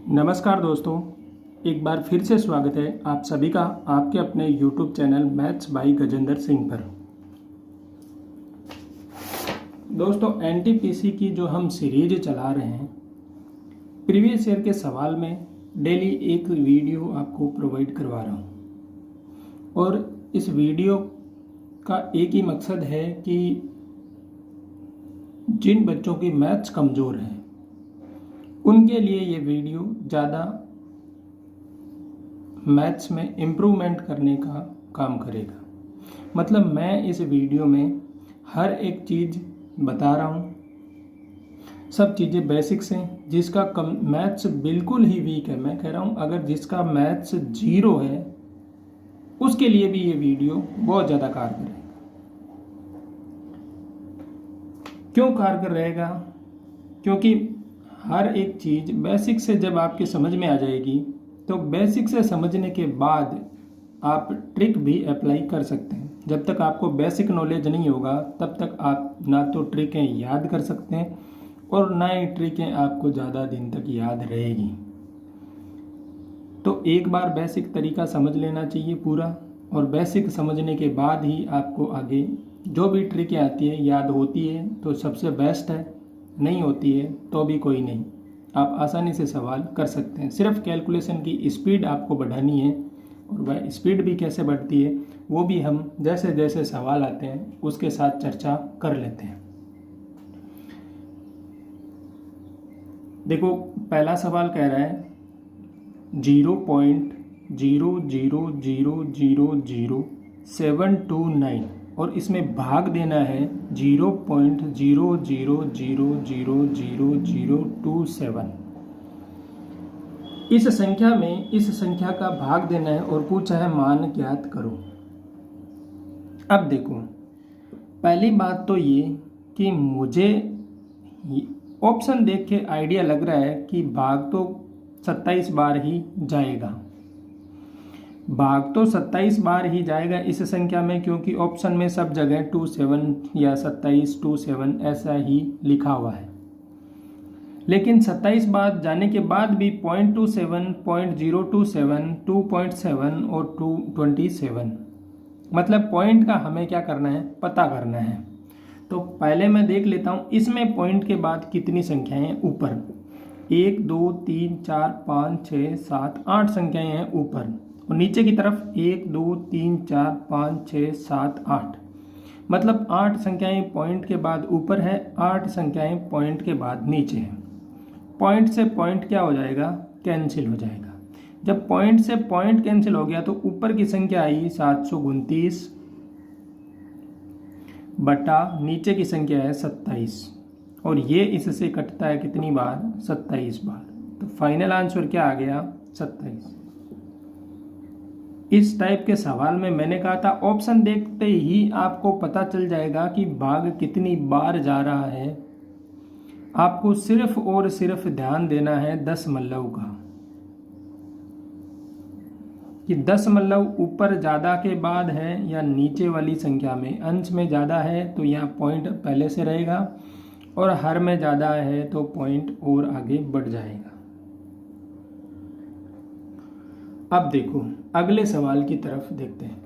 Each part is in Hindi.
नमस्कार दोस्तों, एक बार फिर से स्वागत है आप सभी का आपके अपने YouTube channel maths by Gajendra Singh पर। दोस्तों, एनटीपीसी की जो हम सीरीज चला रहे हैं, प्रीवियस ईयर के सवाल में डेली एक वीडियो आपको प्रोवाइड करवा रहा हूँ और इस वीडियो का एक ही मकसद है कि जिन बच्चों की मैथ्स कमज़ोर है उनके लिए ये वीडियो ज़्यादा मैथ्स में इम्प्रूवमेंट करने का काम करेगा। मतलब मैं इस वीडियो में हर एक चीज़ बता रहा हूँ, सब चीज़ें बेसिक्स हैं। जिसका मैथ्स बिल्कुल ही वीक है, मैं कह रहा हूँ अगर जिसका मैथ्स 0 है उसके लिए भी ये वीडियो बहुत ज़्यादा कारगर है। क्यों कारगर रहेगा? क्योंकि हर एक चीज़ बेसिक से जब आपके समझ में आ जाएगी तो बेसिक से समझने के बाद आप ट्रिक भी अप्लाई कर सकते हैं। जब तक आपको बेसिक नॉलेज नहीं होगा तब तक आप ना तो ट्रिकें याद कर सकते हैं और ना ही ट्रिकें आपको ज़्यादा दिन तक याद रहेगी। तो एक बार बेसिक तरीका समझ लेना चाहिए पूरा, और बेसिक समझने के बाद ही आपको आगे जो भी ट्रिकें आती है याद होती है तो सबसे बेस्ट है, नहीं होती है तो भी कोई नहीं, आप आसानी से सवाल कर सकते हैं। सिर्फ कैलकुलेशन की स्पीड आपको बढ़ानी है, और वह स्पीड भी कैसे बढ़ती है वो भी हम जैसे जैसे सवाल आते हैं उसके साथ चर्चा कर लेते हैं। देखो, पहला सवाल कह रहा है 0.000000729 और इसमें भाग देना है 0.00000027। इस संख्या में इस संख्या का भाग देना है और पूछा है मान ज्ञात करो। अब देखो, पहली बात तो ये कि मुझे ऑप्शन देख के आइडिया लग रहा है कि भाग तो 27 बार ही जाएगा। भाग तो 27 बार ही जाएगा इस संख्या में, क्योंकि ऑप्शन में सब जगह 27 या 27 27 ऐसा ही लिखा हुआ है। लेकिन 27 बार जाने के बाद भी 0.27, 0.027, 2.7 और 227, मतलब पॉइंट का हमें क्या करना है, पता करना है। तो पहले मैं देख लेता हूँ इसमें पॉइंट के बाद कितनी संख्याएं हैं ऊपर। 1 2 3 4 5 6 7 8 संख्याएं हैं ऊपर, और नीचे की तरफ 1 2 3 4 5 6 7 8, मतलब 8 संख्याएं पॉइंट के बाद ऊपर है, 8 संख्याएं पॉइंट के बाद नीचे है। पॉइंट से पॉइंट क्या हो जाएगा, कैंसिल हो जाएगा। जब पॉइंट से पॉइंट कैंसिल हो गया तो ऊपर की संख्या आई 729 बटा नीचे की संख्या है 27, और ये इससे कटता है कितनी बार, 27 बार। तो फाइनल आंसर क्या आ गया, 27। इस टाइप के सवाल में मैंने कहा था ऑप्शन देखते ही आपको पता चल जाएगा कि भाग कितनी बार जा रहा है। आपको सिर्फ और सिर्फ ध्यान देना है दशमलव का, कि दशमलव ऊपर ज़्यादा के बाद है या नीचे वाली संख्या में, अंश में ज़्यादा है तो यहाँ पॉइंट पहले से रहेगा, और हर में ज़्यादा है तो पॉइंट और आगे बढ़ जाएगा। अब देखो अगले सवाल की तरफ देखते हैं।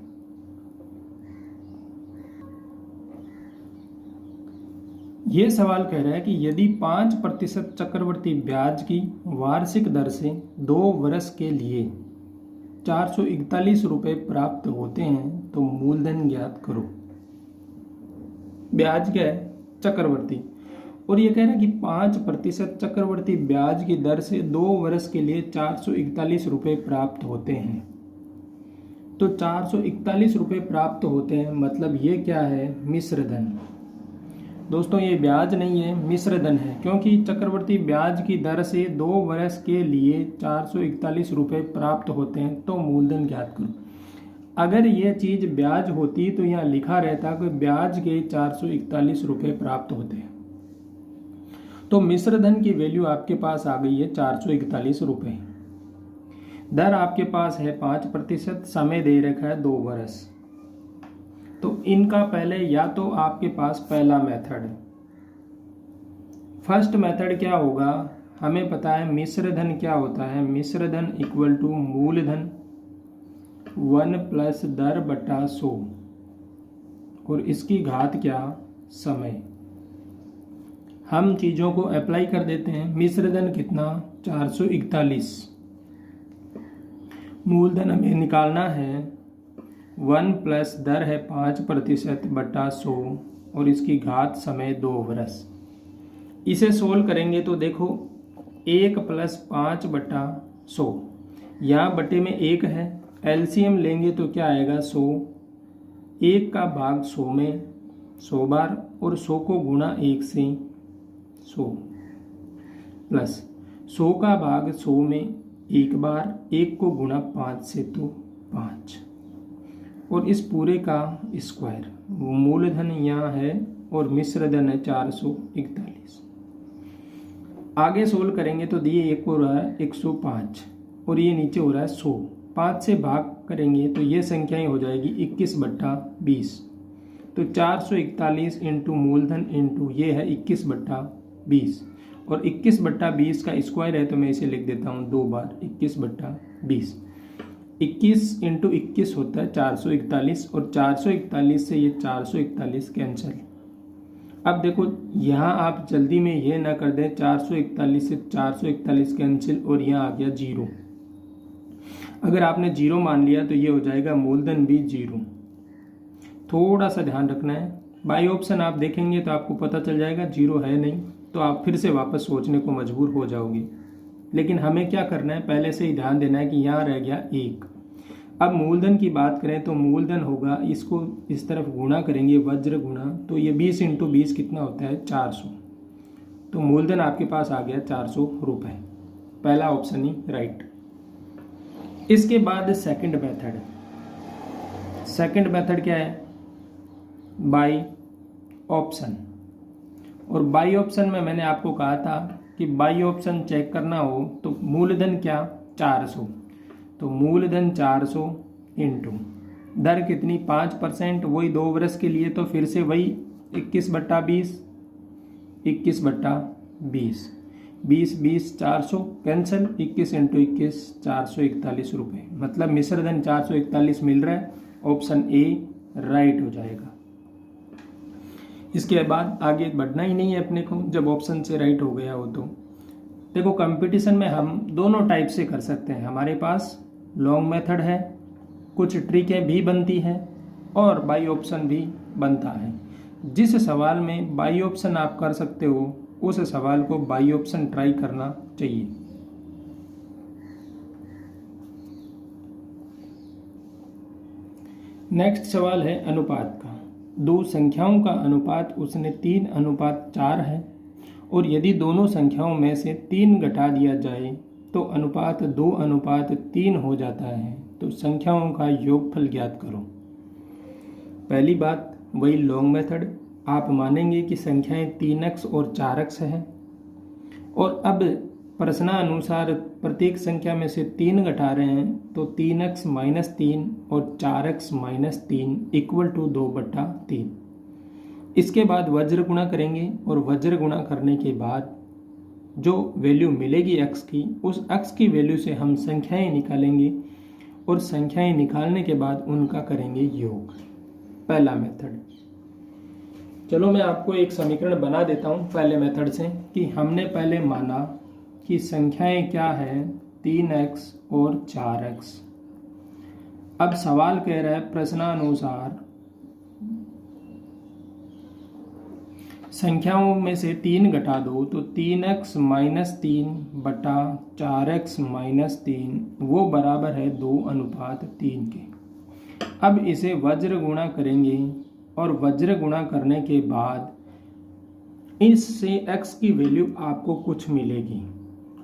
ये सवाल कह रहा है कि यदि 5% चक्रवर्ती ब्याज की वार्षिक दर से 2 वर्ष के लिए 441 रुपये प्राप्त होते हैं तो मूलधन ज्ञात करो। ब्याज क्या है, चक्रवर्ती, और ये कह रहा है कि 5% चक्रवर्ती ब्याज की दर से 2 वर्ष के लिए 441 रुपये प्राप्त होते हैं। तो 441 रुपये प्राप्त होते हैं, मतलब ये क्या है, मिश्र धन। दोस्तों, ये ब्याज नहीं है, मिश्र धन है, क्योंकि चक्रवर्ती ब्याज की दर से 2 वर्ष के लिए 441 रुपये प्राप्त होते हैं तो मूलधन ज्ञात करो। अगर ये चीज़ ब्याज होती तो यहाँ लिखा रहता कि ब्याज के 441 रुपये प्राप्त होते हैं। तो मिश्र धन की वैल्यू आपके पास आ गई है 441 रुपये। दर आपके पास है 5%, समय दे रखा है 2 वर्ष। तो इनका पहले या तो आपके पास पहला मेथड है, फर्स्ट मेथड क्या होगा, हमें पता है मिश्र धन क्या होता है, मिश्र धन इक्वल टू मूलधन 1 प्लस दर बटा 100 और इसकी घात क्या, समय। हम चीज़ों को अप्लाई कर देते हैं। मिश्र धन कितना, 441। मूलधन हमें निकालना है 1 प्लस दर है 5% बटा 100 और इसकी घात समय 2 वर्ष। इसे सोल्व करेंगे तो देखो 1 प्लस 5 बटा 100, यहाँ बटे में 1 है, एलसीएम लेंगे तो क्या आएगा 100, 1 का भाग 100 में 100 बार और 100 को गुणा 1 से 100 प्लस 100 का भाग 100 में 1 बार, 1 को गुणा 5 से तो 5 और इस पूरे का स्क्वायर। मूलधन यहाँ है और मिश्र धन है 441। आगे सोल्व करेंगे तो दिए एक हो रहा है 105 और ये नीचे हो रहा है 100। 5 से भाग करेंगे तो ये संख्याएं हो जाएगी 21/20। तो 441 इंटू मूलधन इंटू ये है 21/20 और 21/20 का स्क्वायर है तो मैं इसे लिख देता हूँ 2 बार 21/20। 21 इंटू 21 होता है 441 और 441 से ये 441 कैंसिल। अब देखो यहाँ आप जल्दी में ये ना कर दें, 441 से 441 कैंसिल और यहाँ आ गया 0। अगर आपने 0 मान लिया तो ये हो जाएगा मूलधन भी 0। थोड़ा सा ध्यान रखना है, बाई ऑप्शन आप देखेंगे तो आपको पता चल जाएगा 0 है नहीं, तो आप फिर से वापस सोचने को मजबूर हो जाओगे। लेकिन हमें क्या करना है, पहले से ही ध्यान देना है कि यहाँ रह गया 1। अब मूलधन की बात करें तो मूलधन होगा, इसको इस तरफ गुणा करेंगे वज्र गुणा, तो ये 20 इंटू 20 कितना होता है 400। तो मूलधन आपके पास आ गया 400 रुपये। पहला ऑप्शन ही राइट। इसके बाद सेकंड मेथड। सेकंड मेथड क्या है, बाई ऑप्शन। और बाई ऑप्शन में मैंने आपको कहा था कि बाई ऑप्शन चेक करना हो तो मूलधन क्या 400, तो मूलधन 400 इंटू दर कितनी 5%, वही 2 वर्ष के लिए तो फिर से वही 21/20, 21/20, 20 400 कैंसिल, 21 इंटू 21 441 रुपये। मतलब मिश्र धन 441 मिल रहा है, ऑप्शन ए राइट हो जाएगा। इसके बाद आगे बढ़ना ही नहीं है अपने को, जब ऑप्शन से राइट हो गया हो तो। देखो कंपटीशन में हम दोनों टाइप से कर सकते हैं, हमारे पास लॉन्ग मेथड है, कुछ ट्रिकें भी बनती हैं और बाई ऑप्शन भी बनता है। जिस सवाल में बाई ऑप्शन आप कर सकते हो उस सवाल को बाई ऑप्शन ट्राई करना चाहिए। नेक्स्ट सवाल है अनुपात का। दो संख्याओं का अनुपात उसने 3:4 है और यदि दोनों संख्याओं में से 3 घटा दिया जाए तो अनुपात 2:3 हो जाता है, तो संख्याओं का योगफल ज्ञात करो। पहली बात वही लॉन्ग मेथड, आप मानेंगे कि संख्याएं 3x और 4x हैं और अब प्रश्नानुसार प्रत्येक संख्या में से 3 घटा रहे हैं, तो 3x - 3 और 4x - 3 इक्वल टू 2/3। इसके बाद वज्र गुणा करेंगे और वज्र गुणा करने के बाद जो वैल्यू मिलेगी x की, उस x की वैल्यू से हम संख्याएं निकालेंगे और संख्याएं निकालने के बाद उनका करेंगे योग। पहला मेथड। चलो मैं आपको एक समीकरण बना देता हूं पहले मेथड से कि हमने पहले माना कि संख्याएं क्या है 3x और 4x। अब सवाल कह रहा है प्रश्नानुसार संख्याओं में से 3 घटा दो, तो 3x - 3 बटा 4x - 3 वो बराबर है 2:3 के। अब इसे वज्र गुणा करेंगे और वज्र गुणा करने के बाद इससे x की वैल्यू आपको कुछ मिलेगी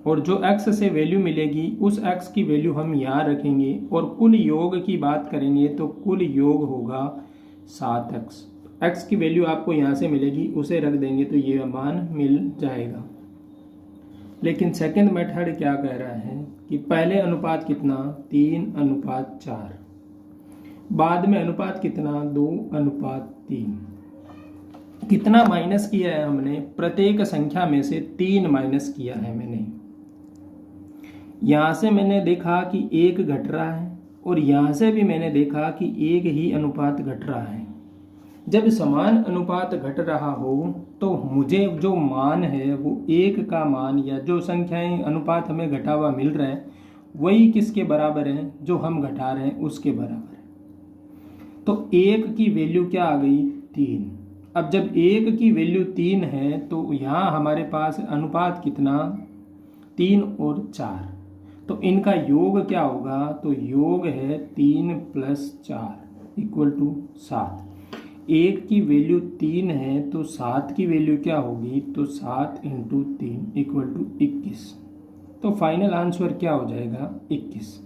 और जो x से वैल्यू मिलेगी उस x की वैल्यू हम यहाँ रखेंगे और कुल योग की बात करेंगे तो कुल योग होगा 7x। x की वैल्यू आपको यहाँ से मिलेगी, उसे रख देंगे तो ये मान मिल जाएगा। लेकिन सेकंड मेथड क्या कह रहा है कि पहले अनुपात कितना 3:4, बाद में अनुपात कितना 2:3। कितना माइनस किया है हमने, प्रत्येक संख्या में से 3 माइनस किया है मैंने। यहाँ से मैंने देखा कि 1 घट रहा है और यहाँ से भी मैंने देखा कि 1 ही अनुपात घट रहा है। जब समान अनुपात घट रहा हो तो मुझे जो मान है वो 1 का मान, या जो संख्याएं अनुपात हमें घटा हुआ मिल रहा है वही किसके बराबर है, जो हम घटा रहे हैं उसके बराबर है। तो 1 की वैल्यू क्या आ गई, 3। अब जब 1 की वैल्यू 3 है तो यहाँ हमारे पास अनुपात कितना, 3 और 4, तो इनका योग क्या होगा, तो योग है 3 + 4 = 7। 1 की वैल्यू 3 है तो 7 की वैल्यू क्या होगी, तो 7 × 3 = 21। तो फाइनल आंसर क्या हो जाएगा, 21।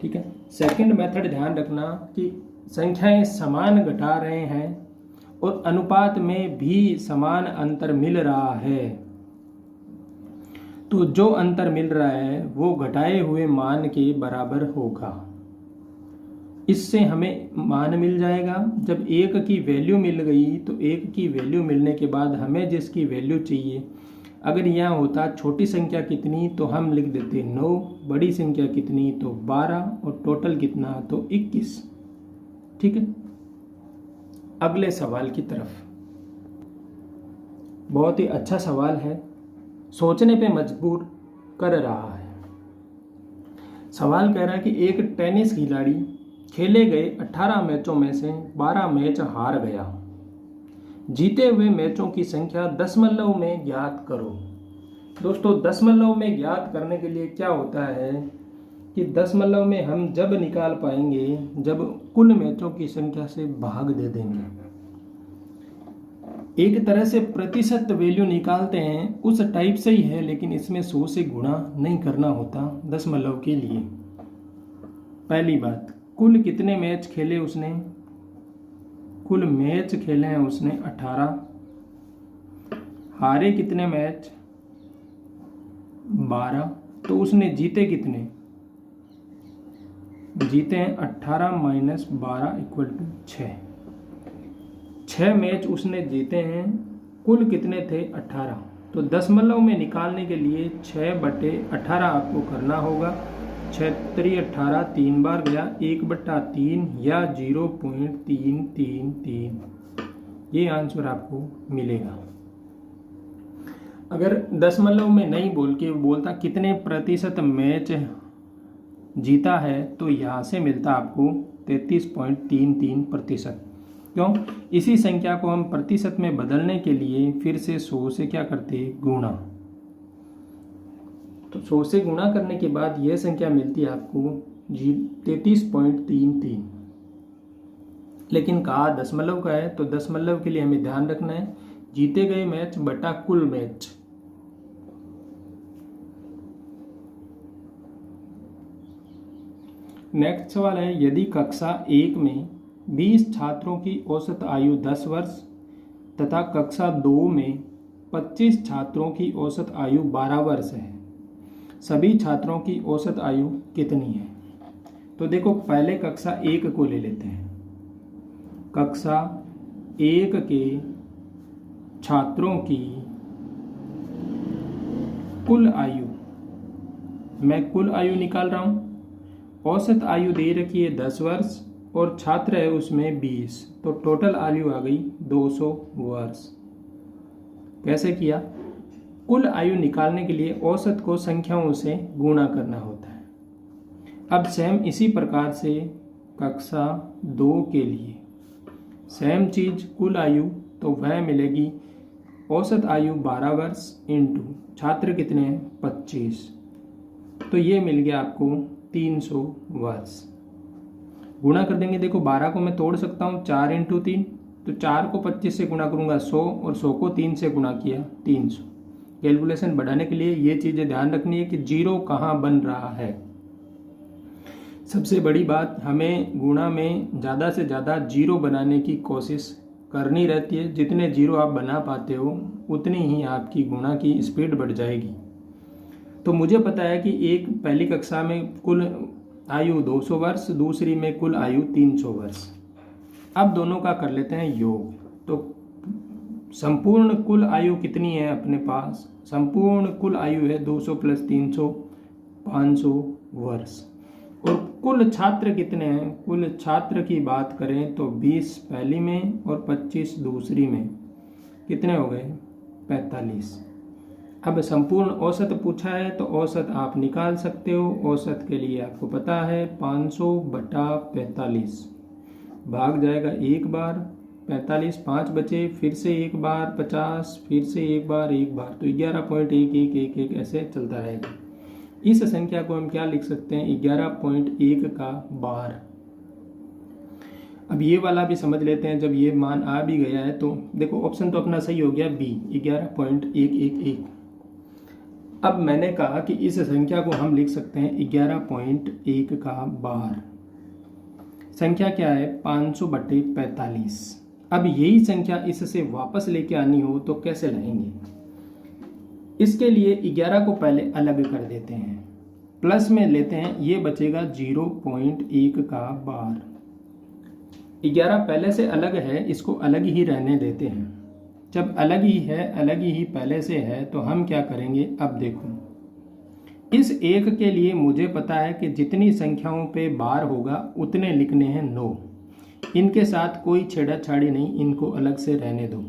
ठीक है। सेकंड मेथड ध्यान रखना कि संख्याएं समान घटा रहे हैं और अनुपात में भी समान अंतर मिल रहा है, तो जो अंतर मिल रहा है वो घटाए हुए मान के बराबर होगा। इससे हमें मान मिल जाएगा। जब 1 की वैल्यू मिल गई तो 1 की वैल्यू मिलने के बाद हमें जिसकी वैल्यू चाहिए, अगर यहाँ होता छोटी संख्या कितनी तो हम लिख देते 9, बड़ी संख्या कितनी तो 12, और टोटल कितना तो 21। ठीक है। अगले सवाल की तरफ। बहुत ही अच्छा सवाल है, सोचने पे मजबूर कर रहा है। सवाल कह रहा है कि एक टेनिस खिलाड़ी खेले गए 18 मैचों में से 12 मैच हार गया। जीते हुए मैचों की संख्या दशमलव में ज्ञात करो। दोस्तों, दशमलव में ज्ञात करने के लिए क्या होता है कि दशमलव में हम जब निकाल पाएंगे जब कुल मैचों की संख्या से भाग दे देंगे। एक तरह से प्रतिशत वैल्यू निकालते हैं उस टाइप से ही है, लेकिन इसमें 100 से गुणा नहीं करना होता दशमलव के लिए। पहली बात, कुल कितने मैच खेले उसने, कुल मैच खेले हैं उसने 18। हारे कितने मैच, 12। तो उसने जीते कितने, जीते हैं 18 - 12 = 6। 6 मैच उसने जीते हैं, कुल कितने थे 18। तो दशमलव में निकालने के लिए 6/18 आपको करना होगा। 6 × 18, 3 बार गया, 1/3 या 0.333। ये आंसर आपको मिलेगा। अगर दशमलव में नहीं बोल के बोलता कितने प्रतिशत मैच जीता है तो यहाँ से मिलता आपको 33.33%। क्यों, इसी संख्या को हम प्रतिशत में बदलने के लिए फिर से 100 से क्या करते, गुणा। तो 100 से गुणा करने के बाद यह संख्या मिलती है आपको 33.33। लेकिन कहा दशमलव का है तो दशमलव के लिए हमें ध्यान रखना है जीते गए मैच बटा कुल मैच। नेक्स्ट सवाल है, यदि कक्षा 1 में 20 छात्रों की औसत आयु 10 वर्ष तथा कक्षा 2 में 25 छात्रों की औसत आयु 12 वर्ष है, सभी छात्रों की औसत आयु कितनी है। तो देखो, पहले कक्षा 1 को ले लेते हैं। कक्षा 1 के छात्रों की कुल आयु, मैं कुल आयु निकाल रहा हूं। औसत आयु दे रखी है 10 वर्ष और छात्र है उसमें 20, तो टोटल आयु आ गई 200 वर्ष। कैसे किया, कुल आयु निकालने के लिए औसत को संख्याओं से गुणा करना होता है। अब सेम इसी प्रकार से कक्षा 2 के लिए सेम चीज, कुल आयु तो वह मिलेगी औसत आयु 12 वर्ष इंटू छात्र कितने हैं 25, तो ये मिल गया आपको 300 वर्ष। गुणा कर देंगे, देखो 12 को मैं तोड़ सकता हूँ 4 × 3, तो 4 को 25 से गुणा करूँगा 100 और 100 को 3 से गुणा किया 300। कैलकुलेशन बढ़ाने के लिए ये चीज़ें ध्यान रखनी है कि जीरो कहाँ बन रहा है। सबसे बड़ी बात, हमें गुणा में ज़्यादा से ज़्यादा जीरो बनाने की कोशिश करनी रहती है। जितने जीरो आप बना पाते हो उतनी ही आपकी गुणा की स्पीड बढ़ जाएगी। तो मुझे पता है कि एक पहली कक्षा में कुल आयु 200 वर्ष, दूसरी में कुल आयु 300 वर्ष। अब दोनों का कर लेते हैं योग। तो संपूर्ण कुल आयु कितनी है अपने पास? संपूर्ण कुल आयु है 200 + 300 500 वर्ष। और कुल छात्र कितने हैं? कुल छात्र की बात करें तो 20 पहली में और 25 दूसरी में, कितने हो गए? 45। अब संपूर्ण औसत पूछा है तो औसत आप निकाल सकते हो। औसत के लिए आपको पता है 500/45 भाग जाएगा एक बार, 45 5 बचे, फिर से एक बार 50, फिर से एक बार, तो 11.1111 ऐसे चलता रहेगा। इस संख्या को हम क्या लिख सकते हैं? 11.1 का बार। अब ये वाला भी समझ लेते हैं। जब ये मान आ भी गया है तो देखो ऑप्शन तो अपना सही हो गया बी, 11.111। अब मैंने कहा कि इस संख्या को हम लिख सकते हैं 11.1 का बार। संख्या क्या है? 500/45। अब यही संख्या इससे वापस लेके आनी हो तो कैसे लाएंगे? इसके लिए 11 को पहले अलग कर देते हैं, प्लस में लेते हैं, ये बचेगा 0.1 का बार। 11 पहले से अलग है, इसको अलग ही रहने देते हैं। जब अलग ही है, अलग ही पहले से है, तो हम क्या करेंगे? अब देखो, इस एक के लिए मुझे पता है कि जितनी संख्याओं पे बार होगा उतने लिखने हैं 9। इनके साथ कोई छेड़ाछाड़ी नहीं, इनको अलग से रहने दो।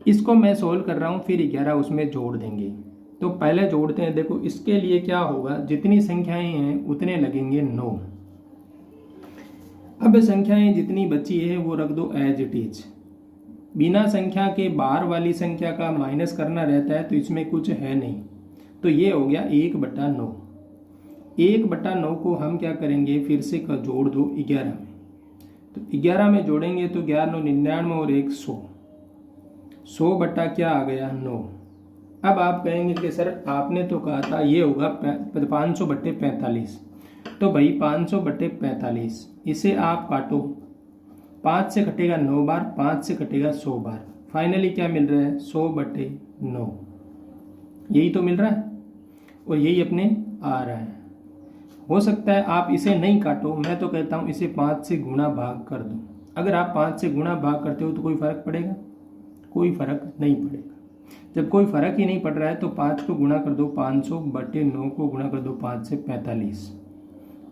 इसको मैं सोल्व कर रहा हूँ, फिर 11 उसमें जोड़ देंगे। तो पहले जोड़ते हैं। देखो इसके लिए क्या होगा? जितनी संख्याएं हैं उतने लगेंगे 9। अब संख्याएं जितनी बची है वो रख दो एज इट इज। बिना संख्या के बार वाली संख्या का माइनस करना रहता है, तो इसमें कुछ है नहीं, तो ये हो गया 1/9। 1/9 को हम क्या करेंगे? फिर से जोड़ दो 11 में। तो 11 में जोड़ेंगे तो 11 9 99 और 1 100। 100 बटा क्या आ गया? 9। अब आप कहेंगे कि सर आपने तो कहा था ये होगा 500/45। तो भाई 500/45 इसे आप काटो, 5 से कटेगा 9 बार, 5 से कटेगा 100 बार, फाइनली क्या मिल रहा है? 100/9। यही तो मिल रहा है और यही अपने आ रहा है। हो सकता है आप इसे नहीं काटो, मैं तो कहता हूँ इसे 5 से गुणा भाग कर दो। अगर आप 5 से गुणा भाग करते हो तो कोई फर्क पड़ेगा? कोई फर्क नहीं पड़ेगा। जब कोई फर्क ही नहीं पड़ रहा है तो 5 को गुणा कर दो, 500/9 को गुणा कर दो 5 से 45,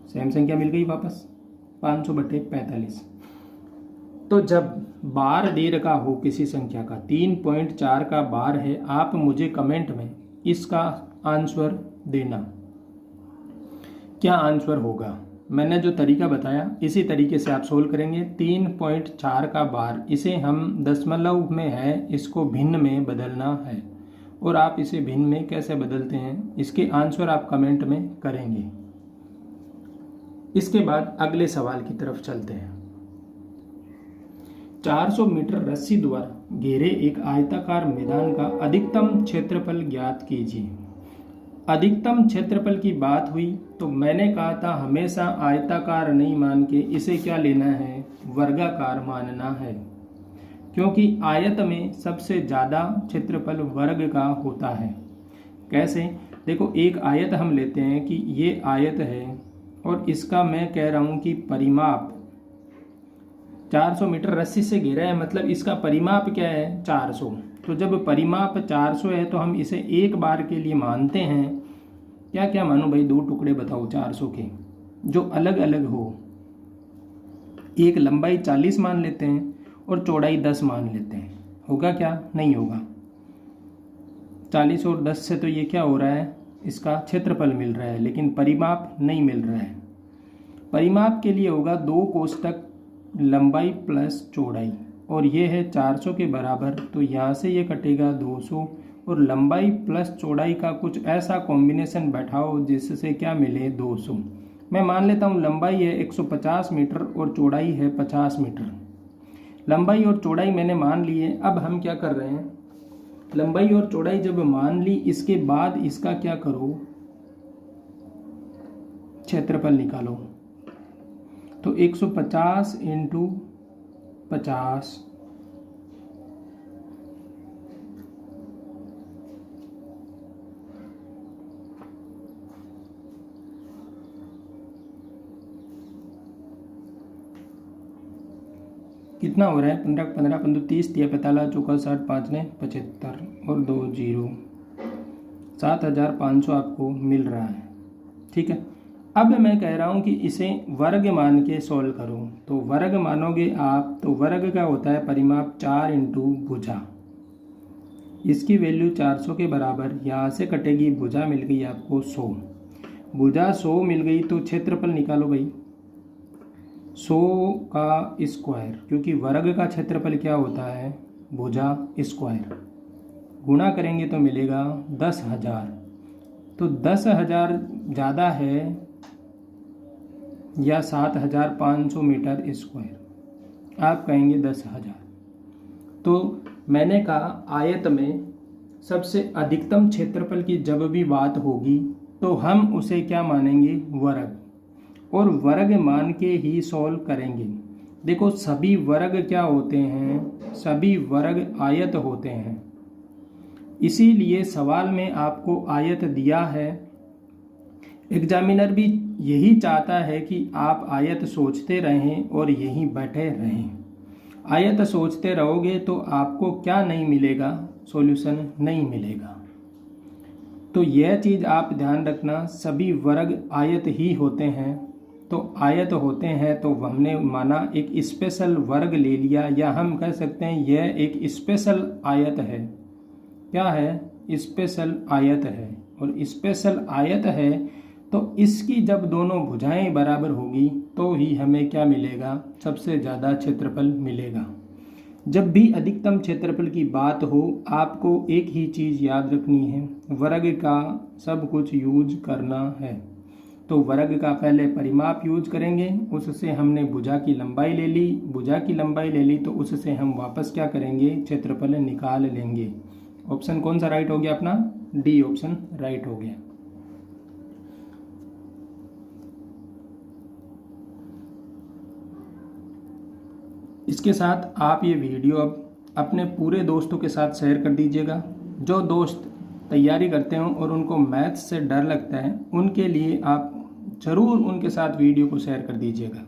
सेम संख्या मिल गई वापस, 500/45। तो जब बार दे रखा हो किसी संख्या का, 3.4 का बार है, आप मुझे कमेंट में इसका आंसर देना, क्या आंसर होगा। मैंने जो तरीका बताया इसी तरीके से आप सोल्व करेंगे। 3.4 का बार, इसे हम दशमलव में है, इसको भिन्न में बदलना है। और आप इसे भिन्न में कैसे बदलते हैं, इसके आंसर आप कमेंट में करेंगे। इसके बाद अगले सवाल की तरफ चलते हैं। 400 मीटर रस्सी द्वारा घेरे एक आयताकार मैदान का अधिकतम क्षेत्रफल ज्ञात कीजिए। अधिकतम क्षेत्रफल की बात हुई तो मैंने कहा था हमेशा आयताकार नहीं मान के इसे क्या लेना है? वर्गाकार मानना है, क्योंकि आयत में सबसे ज़्यादा क्षेत्रफल वर्ग का होता है। कैसे? देखो एक आयत हम लेते हैं कि ये आयत है और इसका मैं कह रहा हूँ कि परिमाप 400 मीटर रस्सी से घेरा है, मतलब इसका परिमाप क्या है? 400। तो जब परिमाप 400 है तो हम इसे एक बार के लिए मानते हैं। क्या क्या मानो भाई? 2 टुकड़े बताओ 400 के जो अलग अलग हो। एक लंबाई 40 मान लेते हैं और चौड़ाई 10 मान लेते हैं। होगा क्या? नहीं होगा। 40 और 10 से तो ये क्या हो रहा है? इसका क्षेत्रफल मिल रहा है, लेकिन परिमाप नहीं मिल रहा है। परिमाप के लिए होगा 2 कोष्ठक लंबाई प्लस चौड़ाई, और ये है 400 के बराबर, तो यहाँ से ये कटेगा 200, और लंबाई प्लस चौड़ाई का कुछ ऐसा कॉम्बिनेशन बैठाओ जिससे क्या मिले? 200। मैं मान लेता हूँ लंबाई है 150 मीटर और चौड़ाई है 50 मीटर। लंबाई और चौड़ाई मैंने मान ली है। अब हम क्या कर रहे हैं? लंबाई और चौड़ाई जब मान ली, इसके बाद इसका क्या करो? क्षेत्रफल निकालो। तो 150 × 50, कितना हो रहा है 15 15 15 30 3 45 चौका 60 5 ने 75 और 2 जीरो 7500 आपको मिल रहा है। ठीक है, अब मैं कह रहा हूँ कि इसे वर्ग मान के सॉल्व करो। तो वर्ग मानोगे आप तो वर्ग का होता है परिमाप 4 इंटू भुजा। इसकी वैल्यू 400 के बराबर, यहाँ से कटेगी, भुजा मिल गई आपको 100। भुजा 100 मिल गई तो क्षेत्रफल निकालो भाई 100 का स्क्वायर, क्योंकि वर्ग का क्षेत्रफल क्या होता है भुजा स्क्वायर। गुणा करेंगे तो मिलेगा 10,000। तो 10,000 ज़्यादा है या 7,500 मीटर स्क्वायर, आप कहेंगे 10,000। तो मैंने कहा आयत में सबसे अधिकतम क्षेत्रफल की जब भी बात होगी तो हम उसे क्या मानेंगे वर्ग, और वर्ग मान के ही सॉल्व करेंगे। देखो सभी वर्ग क्या होते हैं, सभी वर्ग आयत होते हैं, इसीलिए सवाल में आपको आयत दिया है। एग्जामिनर भी यही चाहता है कि आप आयत सोचते रहें और यहीं बैठे रहें। आयत सोचते रहोगे तो आपको क्या नहीं मिलेगा, सॉल्यूशन नहीं मिलेगा। तो यह चीज़ आप ध्यान रखना, सभी वर्ग आयत ही होते हैं। तो आयत होते हैं तो हमने माना एक स्पेशल वर्ग ले लिया, या हम कह सकते हैं यह एक स्पेशल आयत है। क्या है, स्पेशल आयत है। और स्पेशल आयत है तो इसकी जब दोनों भुजाएं बराबर होगी तो ही हमें क्या मिलेगा, सबसे ज़्यादा क्षेत्रफल मिलेगा। जब भी अधिकतम क्षेत्रफल की बात हो आपको एक ही चीज़ याद रखनी है, वर्ग का सब कुछ यूज करना है। तो वर्ग का पहले परिमाप यूज करेंगे, उससे हमने भुजा की लंबाई ले ली, भुजा की लंबाई ले ली तो उससे हम वापस क्या करेंगे, क्षेत्रफल निकाल लेंगे। ऑप्शन कौन सा राइट हो गया अपना, डी ऑप्शन राइट हो गया। इसके साथ आप ये वीडियो अब अपने पूरे दोस्तों के साथ शेयर कर दीजिएगा। जो दोस्त तैयारी करते हों और उनको मैथ्स से डर लगता है, उनके लिए आप ज़रूर उनके साथ वीडियो को शेयर कर दीजिएगा।